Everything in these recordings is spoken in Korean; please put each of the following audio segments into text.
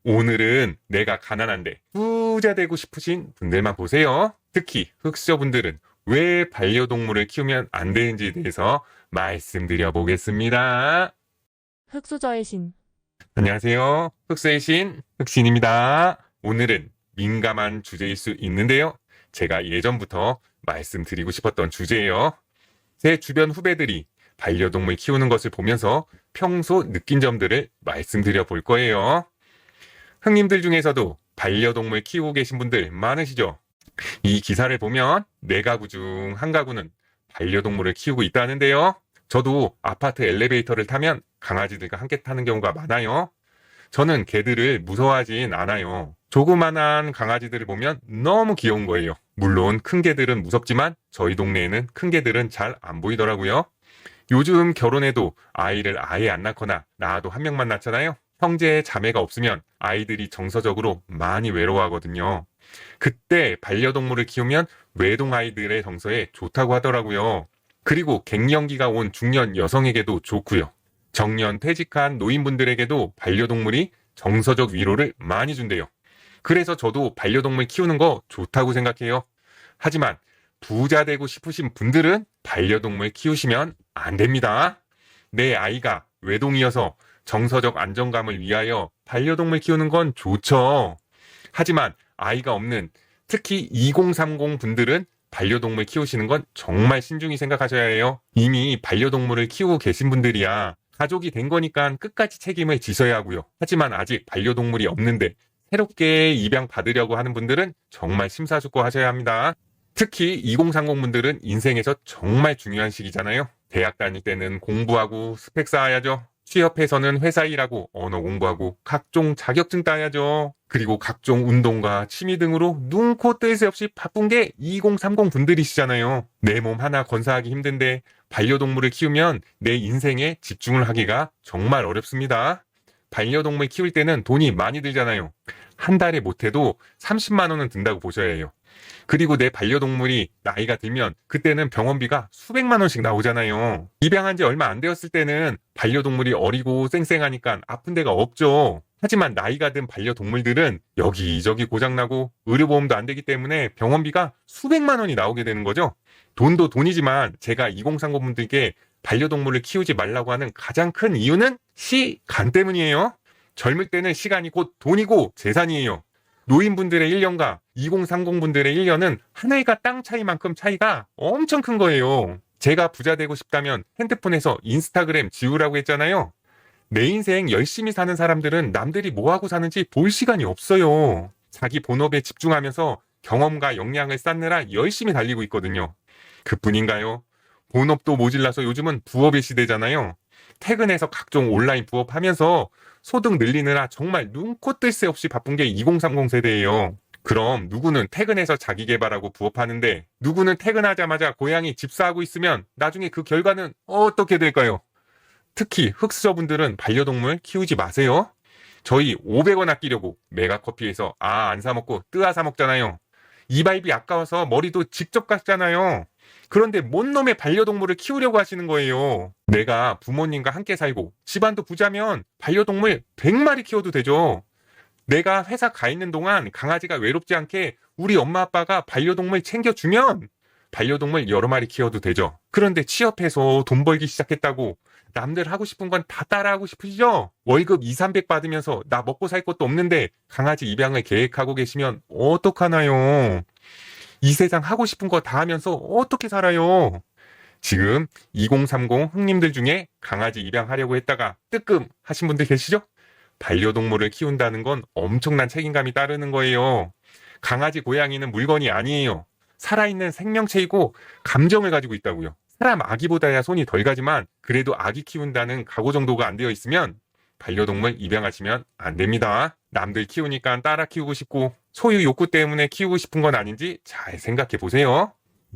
오늘은 내가 가난한데 부자 되고 싶으신 분들만 보세요. 특히 흑수저분들은 왜 반려동물을 키우면 안 되는지에 대해서 말씀드려 보겠습니다. 흑수저의 신. 안녕하세요. 흑수의 신, 흑신입니다. 오늘은 민감한 주제일 수 있는데요. 제가 예전부터 말씀드리고 싶었던 주제예요. 제 주변 후배들이 반려동물 키우는 것을 보면서 평소 느낀 점들을 말씀드려 볼 거예요. 형님들 중에서도 반려동물 키우고 계신 분들 많으시죠? 이 기사를 보면 네 가구 중 한 가구는 반려동물을 키우고 있다는데요. 저도 아파트 엘리베이터를 타면 강아지들과 함께 타는 경우가 많아요. 저는 개들을 무서워하진 않아요. 조그만한 강아지들을 보면 너무 귀여운 거예요. 물론 큰 개들은 무섭지만 저희 동네에는 큰 개들은 잘 안 보이더라고요. 요즘 결혼해도 아이를 아예 안 낳거나 낳아도 한 명만 낳잖아요. 형제, 자매가 없으면 아이들이 정서적으로 많이 외로워하거든요. 그때 반려동물을 키우면 외동 아이들의 정서에 좋다고 하더라고요. 그리고 갱년기가 온 중년 여성에게도 좋고요. 정년 퇴직한 노인분들에게도 반려동물이 정서적 위로를 많이 준대요. 그래서 저도 반려동물 키우는 거 좋다고 생각해요. 하지만 부자 되고 싶으신 분들은 반려동물 키우시면 안 됩니다. 내 아이가 외동이어서 정서적 안정감을 위하여 반려동물 키우는 건 좋죠. 하지만 아이가 없는 특히 2030 분들은 반려동물 키우시는 건 정말 신중히 생각하셔야 해요. 이미 반려동물을 키우고 계신 분들이야 가족이 된 거니까 끝까지 책임을 지셔야 하고요. 하지만 아직 반려동물이 없는데 새롭게 입양 받으려고 하는 분들은 정말 심사숙고하셔야 합니다. 특히 2030 분들은 인생에서 정말 중요한 시기잖아요. 대학 다닐 때는 공부하고 스펙 쌓아야죠. 취업해서는 회사 일하고 언어 공부하고 각종 자격증 따야죠. 그리고 각종 운동과 취미 등으로 눈코 뜰 새 없이 바쁜 게 2030 분들이시잖아요. 내 몸 하나 건사하기 힘든데 반려동물을 키우면 내 인생에 집중을 하기가 정말 어렵습니다. 반려동물 키울 때는 돈이 많이 들잖아요. 한 달에 못해도 30만 원은 든다고 보셔야 해요. 그리고 내 반려동물이 나이가 들면 그때는 병원비가 수백만 원씩 나오잖아요. 입양한 지 얼마 안 되었을 때는 반려동물이 어리고 쌩쌩하니까 아픈 데가 없죠. 하지만 나이가 든 반려동물들은 여기저기 고장나고 의료보험도 안 되기 때문에 병원비가 수백만 원이 나오게 되는 거죠. 돈도 돈이지만 제가 2030 분들께 반려동물을 키우지 말라고 하는 가장 큰 이유는 시간 때문이에요. 젊을 때는 시간이 곧 돈이고 재산이에요. 노인분들의 1년과 2030 분들의 1년은 하늘과 땅 차이만큼 차이가 엄청 큰 거예요. 제가 부자 되고 싶다면 핸드폰에서 인스타그램 지우라고 했잖아요. 내 인생 열심히 사는 사람들은 남들이 뭐하고 사는지 볼 시간이 없어요. 자기 본업에 집중하면서 경험과 역량을 쌓느라 열심히 달리고 있거든요. 그뿐인가요? 본업도 모질라서 요즘은 부업의 시대잖아요. 퇴근해서 각종 온라인 부업하면서 소득 늘리느라 정말 눈코 뜰 새 없이 바쁜 게 2030 세대예요. 그럼 누구는 퇴근해서 자기 개발하고 부업하는데 누구는 퇴근하자마자 고양이 집사하고 있으면 나중에 그 결과는 어떻게 될까요? 특히 흑수저분들은 반려동물 키우지 마세요. 저희 500원 아끼려고 메가커피에서 안 사 먹고 뜨아 사 먹잖아요. 이발비 아까워서 머리도 직접 깎잖아요. 그런데 뭔 놈의 반려동물을 키우려고 하시는 거예요. 내가 부모님과 함께 살고 집안도 부자면 반려동물 100마리 키워도 되죠. 내가 회사 가 있는 동안 강아지가 외롭지 않게 우리 엄마 아빠가 반려동물 챙겨주면 반려동물 여러 마리 키워도 되죠. 그런데 취업해서 돈 벌기 시작했다고 남들 하고 싶은 건 다 따라하고 싶으시죠? 월급 2, 300 받으면서 나 먹고 살 것도 없는데 강아지 입양을 계획하고 계시면 어떡하나요? 이 세상 하고 싶은 거 다 하면서 어떻게 살아요? 지금 2030 형님들 중에 강아지 입양하려고 했다가 뜨끔 하신 분들 계시죠? 반려동물을 키운다는 건 엄청난 책임감이 따르는 거예요. 강아지, 고양이는 물건이 아니에요. 살아있는 생명체이고 감정을 가지고 있다고요. 사람 아기보다야 손이 덜 가지만 그래도 아기 키운다는 각오 정도가 안 되어 있으면 반려동물 입양하시면 안 됩니다. 남들 키우니까 따라 키우고 싶고 소유 욕구 때문에 키우고 싶은 건 아닌지 잘 생각해 보세요.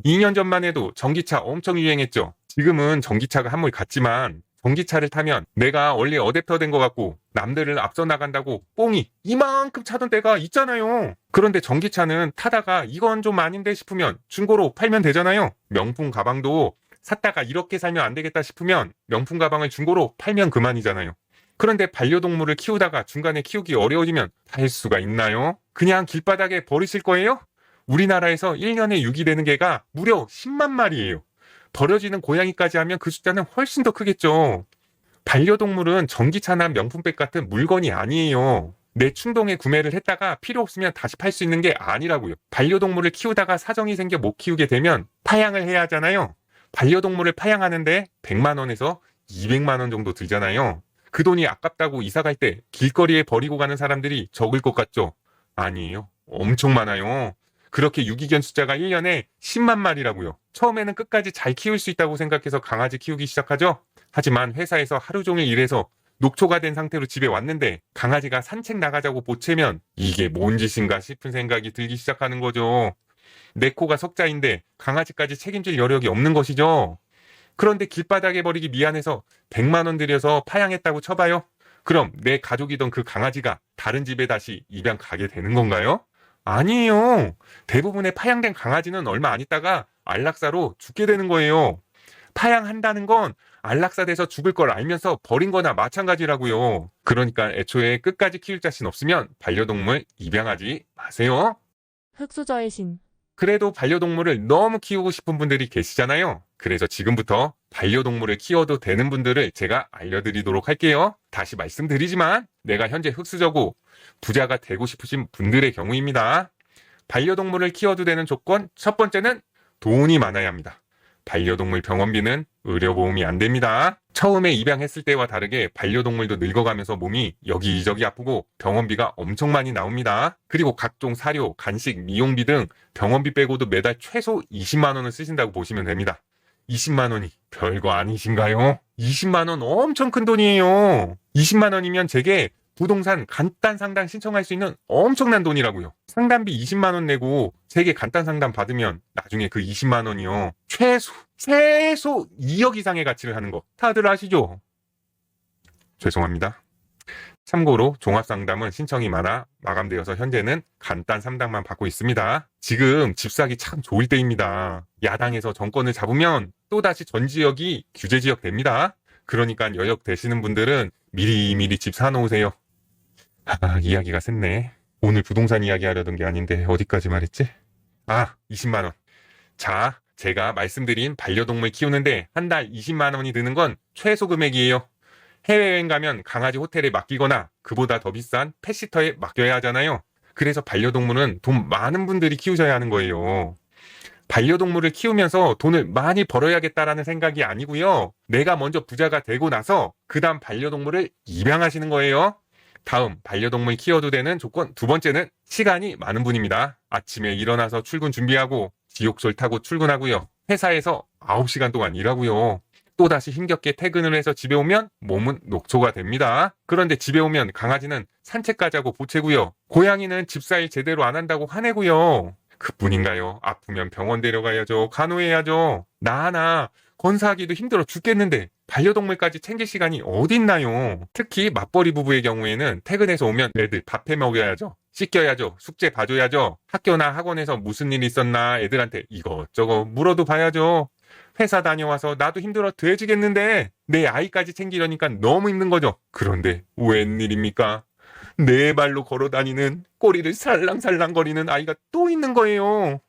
2년 전만 해도 전기차 엄청 유행했죠. 지금은 전기차가 한물 갔지만 전기차를 타면 내가 원래 어댑터 된 것 같고 남들을 앞서 나간다고 뽕이 이만큼 차던 때가 있잖아요. 그런데 전기차는 타다가 이건 좀 아닌데 싶으면 중고로 팔면 되잖아요. 명품 가방도 샀다가 이렇게 살면 안 되겠다 싶으면 명품 가방을 중고로 팔면 그만이잖아요. 그런데 반려동물을 키우다가 중간에 키우기 어려워지면 팔 수가 있나요? 그냥 길바닥에 버리실 거예요? 우리나라에서 1년에 유기되는 개가 무려 10만 마리예요. 버려지는 고양이까지 하면 그 숫자는 훨씬 더 크겠죠. 반려동물은 전기차나 명품백 같은 물건이 아니에요. 내 충동에 구매를 했다가 필요 없으면 다시 팔 수 있는 게 아니라고요. 반려동물을 키우다가 사정이 생겨 못 키우게 되면 파양을 해야 하잖아요. 반려동물을 파양하는데 100만 원에서 200만 원 정도 들잖아요. 그 돈이 아깝다고 이사 갈 때 길거리에 버리고 가는 사람들이 적을 것 같죠? 아니에요. 엄청 많아요. 그렇게 유기견 숫자가 1년에 10만 마리라고요. 처음에는 끝까지 잘 키울 수 있다고 생각해서 강아지 키우기 시작하죠? 하지만 회사에서 하루 종일 일해서 녹초가 된 상태로 집에 왔는데 강아지가 산책 나가자고 보채면 이게 뭔 짓인가 싶은 생각이 들기 시작하는 거죠. 내 코가 석자인데 강아지까지 책임질 여력이 없는 것이죠. 그런데 길바닥에 버리기 미안해서 100만 원 들여서 파양했다고 쳐봐요. 그럼 내 가족이던 그 강아지가 다른 집에 다시 입양 가게 되는 건가요? 아니에요. 대부분의 파양된 강아지는 얼마 안 있다가 안락사로 죽게 되는 거예요. 파양한다는 건 안락사 돼서 죽을 걸 알면서 버린 거나 마찬가지라고요. 그러니까 애초에 끝까지 키울 자신 없으면 반려동물 입양하지 마세요. 흙수저의 신. 그래도 반려동물을 너무 키우고 싶은 분들이 계시잖아요. 그래서 지금부터 반려동물을 키워도 되는 분들을 제가 알려드리도록 할게요. 다시 말씀드리지만 내가 현재 흙수저고 부자가 되고 싶으신 분들의 경우입니다. 반려동물을 키워도 되는 조건 첫 번째는 돈이 많아야 합니다. 반려동물 병원비는 의료보험이 안 됩니다. 처음에 입양했을 때와 다르게 반려동물도 늙어가면서 몸이 여기저기 아프고 병원비가 엄청 많이 나옵니다. 그리고 각종 사료, 간식, 미용비 등 병원비 빼고도 매달 최소 20만 원을 쓰신다고 보시면 됩니다. 20만 원이 별거 아니신가요? 20만 원 엄청 큰 돈이에요. 20만 원이면 제게 부동산 간단 상담 신청할 수 있는 엄청난 돈이라고요. 상담비 20만 원 내고 세계 간단 상담 받으면 나중에 그 20만 원이요. 최소 2억 이상의 가치를 하는 거 다들 아시죠? 죄송합니다. 참고로 종합상담은 신청이 많아 마감되어서 현재는 간단 상담만 받고 있습니다. 지금 집 사기 참 좋을 때입니다. 야당에서 정권을 잡으면 또다시 전 지역이 규제지역 됩니다. 그러니까 여력 되시는 분들은 미리미리 집 사놓으세요. 이야기가 샜네. 오늘 부동산 이야기 하려던 게 아닌데 어디까지 말했지? 20만 원. 자, 제가 말씀드린 반려동물 키우는데 한 달 20만 원이 드는 건 최소 금액이에요. 해외여행 가면 강아지 호텔에 맡기거나 그보다 더 비싼 펫시터에 맡겨야 하잖아요. 그래서 반려동물은 돈 많은 분들이 키우셔야 하는 거예요. 반려동물을 키우면서 돈을 많이 벌어야겠다라는 생각이 아니고요. 내가 먼저 부자가 되고 나서 그 다음 반려동물을 입양하시는 거예요. 다음 반려동물 키워도 되는 조건 두 번째는 시간이 많은 분입니다. 아침에 일어나서 출근 준비하고 지옥철 타고 출근하고요. 회사에서 9시간 동안 일하고요. 또다시 힘겹게 퇴근을 해서 집에 오면 몸은 녹초가 됩니다. 그런데 집에 오면 강아지는 산책 가자고 보채고요. 고양이는 집사일 제대로 안 한다고 화내고요. 그뿐인가요? 아프면 병원 데려가야죠. 간호해야죠. 나 하나 건사하기도 힘들어 죽겠는데 반려동물까지 챙길 시간이 어딨나요? 특히 맞벌이 부부의 경우에는 퇴근해서 오면 애들 밥해 먹여야죠. 씻겨야죠. 숙제 봐줘야죠. 학교나 학원에서 무슨 일 있었나 애들한테 이것저것 물어도 봐야죠. 회사 다녀와서 나도 힘들어 돼지겠는데 내 아이까지 챙기려니까 너무 힘든 거죠. 그런데 웬일입니까? 네 발로 걸어다니는 꼬리를 살랑살랑거리는 아이가 또 있는 거예요.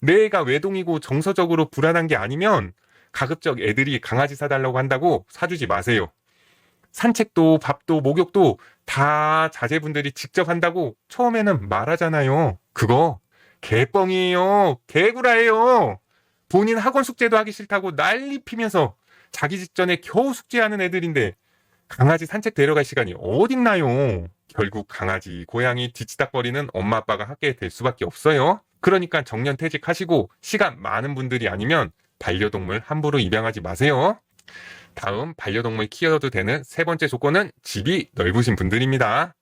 내 애가 외동이고 정서적으로 불안한 게 아니면 가급적 애들이 강아지 사달라고 한다고 사주지 마세요. 산책도 밥도 목욕도 다 자제분들이 직접 한다고 처음에는 말하잖아요. 그거 개뻥이에요. 개구라예요. 본인 학원 숙제도 하기 싫다고 난리 피면서 자기 직전에 겨우 숙제하는 애들인데 강아지 산책 데려갈 시간이 어딨나요? 결국 강아지, 고양이 뒤치다거리는 엄마 아빠가 하게 될 수밖에 없어요. 그러니까 정년퇴직하시고 시간 많은 분들이 아니면 반려동물 함부로 입양하지 마세요. 다음 반려동물 키워도 되는 세 번째 조건은 집이 넓으신 분들입니다.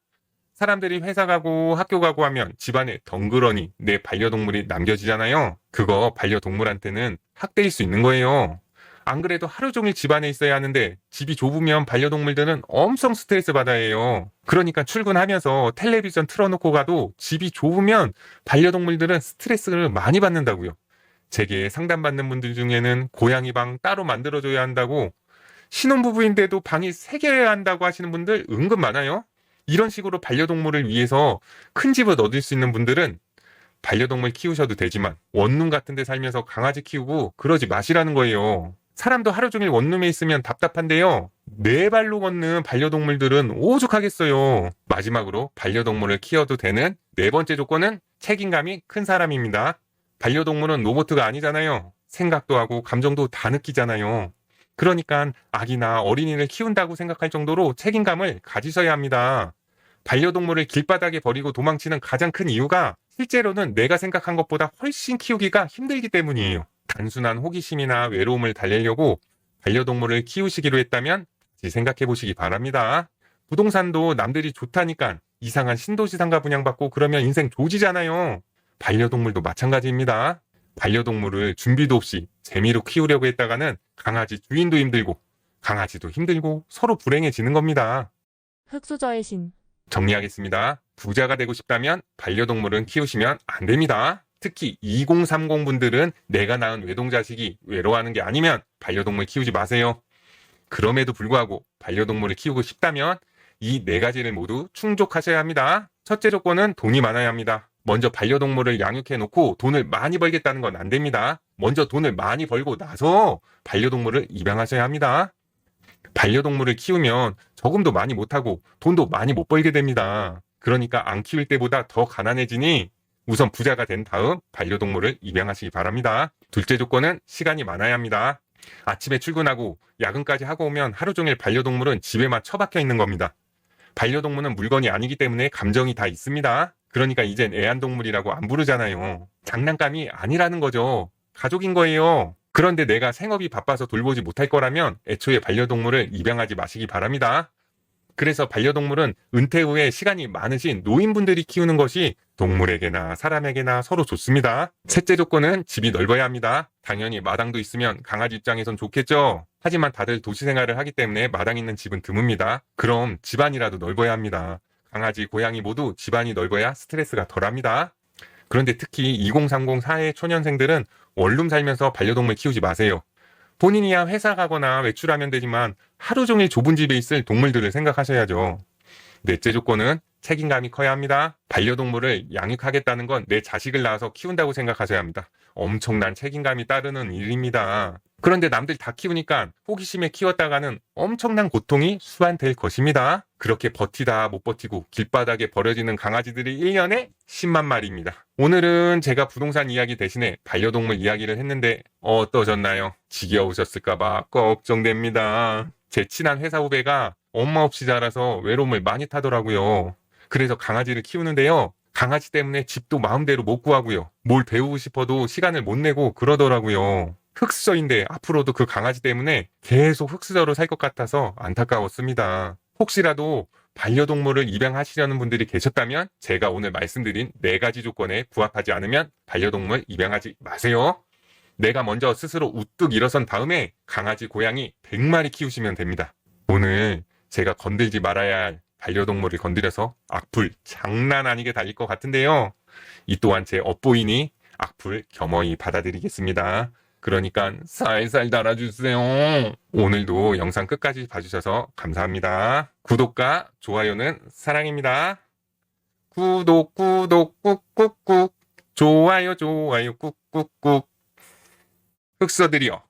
사람들이 회사 가고 학교 가고 하면 집안에 덩그러니 내 반려동물이 남겨지잖아요. 그거 반려동물한테는 학대일 수 있는 거예요. 안 그래도 하루 종일 집안에 있어야 하는데 집이 좁으면 반려동물들은 엄청 스트레스 받아야 해요. 그러니까 출근하면서 텔레비전 틀어놓고 가도 집이 좁으면 반려동물들은 스트레스를 많이 받는다고요. 제게 상담받는 분들 중에는 고양이 방 따로 만들어줘야 한다고 신혼부부인데도 방이 3개여야 한다고 하시는 분들 은근 많아요. 이런 식으로 반려동물을 위해서 큰 집을 얻을 수 있는 분들은 반려동물 키우셔도 되지만 원룸 같은 데 살면서 강아지 키우고 그러지 마시라는 거예요. 사람도 하루 종일 원룸에 있으면 답답한데요. 네 발로 걷는 반려동물들은 오죽하겠어요. 마지막으로 반려동물을 키워도 되는 네 번째 조건은 책임감이 큰 사람입니다. 반려동물은 로봇가 아니잖아요. 생각도 하고 감정도 다 느끼잖아요. 그러니까 아기나 어린이를 키운다고 생각할 정도로 책임감을 가지셔야 합니다. 반려동물을 길바닥에 버리고 도망치는 가장 큰 이유가 실제로는 내가 생각한 것보다 훨씬 키우기가 힘들기 때문이에요. 단순한 호기심이나 외로움을 달래려고 반려동물을 키우시기로 했다면 다시 생각해 보시기 바랍니다. 부동산도 남들이 좋다니까 이상한 신도시 상가 분양받고 그러면 인생 조지잖아요. 반려동물도 마찬가지입니다. 반려동물을 준비도 없이 재미로 키우려고 했다가는 강아지 주인도 힘들고 강아지도 힘들고 서로 불행해지는 겁니다. 흙수저의 신. 정리하겠습니다. 부자가 되고 싶다면 반려동물은 키우시면 안 됩니다. 특히 2030 분들은 내가 낳은 외동자식이 외로워하는 게 아니면 반려동물 키우지 마세요. 그럼에도 불구하고 반려동물을 키우고 싶다면 이 네 가지를 모두 충족하셔야 합니다. 첫째 조건은 돈이 많아야 합니다. 먼저 반려동물을 양육해 놓고 돈을 많이 벌겠다는 건 안 됩니다. 먼저 돈을 많이 벌고 나서 반려동물을 입양하셔야 합니다. 반려동물을 키우면 저금도 많이 못하고 돈도 많이 못 벌게 됩니다. 그러니까 안 키울 때보다 더 가난해지니 우선 부자가 된 다음 반려동물을 입양하시기 바랍니다. 둘째 조건은 시간이 많아야 합니다. 아침에 출근하고 야근까지 하고 오면 하루 종일 반려동물은 집에만 처박혀 있는 겁니다. 반려동물은 물건이 아니기 때문에 감정이 다 있습니다. 그러니까 이젠 애완동물이라고 안 부르잖아요. 장난감이 아니라는 거죠. 가족인 거예요. 그런데 내가 생업이 바빠서 돌보지 못할 거라면 애초에 반려동물을 입양하지 마시기 바랍니다. 그래서 반려동물은 은퇴 후에 시간이 많으신 노인분들이 키우는 것이 동물에게나 사람에게나 서로 좋습니다. 셋째 조건은 집이 넓어야 합니다. 당연히 마당도 있으면 강아지 입장에선 좋겠죠. 하지만 다들 도시 생활을 하기 때문에 마당 있는 집은 드뭅니다. 그럼 집안이라도 넓어야 합니다. 강아지, 고양이 모두 집안이 넓어야 스트레스가 덜합니다. 그런데 특히 2030 사회 초년생들은 원룸 살면서 반려동물 키우지 마세요. 본인이야 회사 가거나 외출하면 되지만 하루 종일 좁은 집에 있을 동물들을 생각하셔야죠. 넷째 조건은 책임감이 커야 합니다. 반려동물을 양육하겠다는 건 내 자식을 낳아서 키운다고 생각하셔야 합니다. 엄청난 책임감이 따르는 일입니다. 그런데 남들 다 키우니까 호기심에 키웠다가는 엄청난 고통이 수반될 것입니다. 그렇게 버티다 못 버티고 길바닥에 버려지는 강아지들이 1년에 10만 마리입니다. 오늘은 제가 부동산 이야기 대신에 반려동물 이야기를 했는데 어떠셨나요? 지겨우셨을까봐 걱정됩니다. 제 친한 회사 후배가 엄마 없이 자라서 외로움을 많이 타더라고요. 그래서 강아지를 키우는데요. 강아지 때문에 집도 마음대로 못 구하고요. 뭘 배우고 싶어도 시간을 못 내고 그러더라고요. 흙수저인데 앞으로도 그 강아지 때문에 계속 흙수저로 살 것 같아서 안타까웠습니다. 혹시라도 반려동물을 입양하시려는 분들이 계셨다면 제가 오늘 말씀드린 4가지 조건에 부합하지 않으면 반려동물 입양하지 마세요. 내가 먼저 스스로 우뚝 일어선 다음에 강아지, 고양이 100마리 키우시면 됩니다. 오늘 제가 건들지 말아야 할 반려동물을 건드려서 악플 장난 아니게 달릴 것 같은데요. 이 또한 제 업보이니 악플 겸허히 받아들이겠습니다. 그러니까 살살 달아주세요. 오늘도 영상 끝까지 봐주셔서 감사합니다. 구독과 좋아요는 사랑입니다. 구독 꾹꾹꾹 좋아요 꾹꾹꾹 흑서들이여,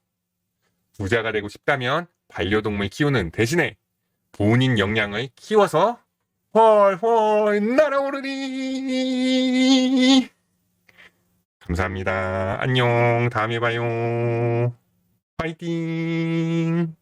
부자가 되고 싶다면 반려동물 키우는 대신에 본인 역량을 키워서 훨훨 날아오르리. 감사합니다. 안녕. 다음에 봐요. 파이팅.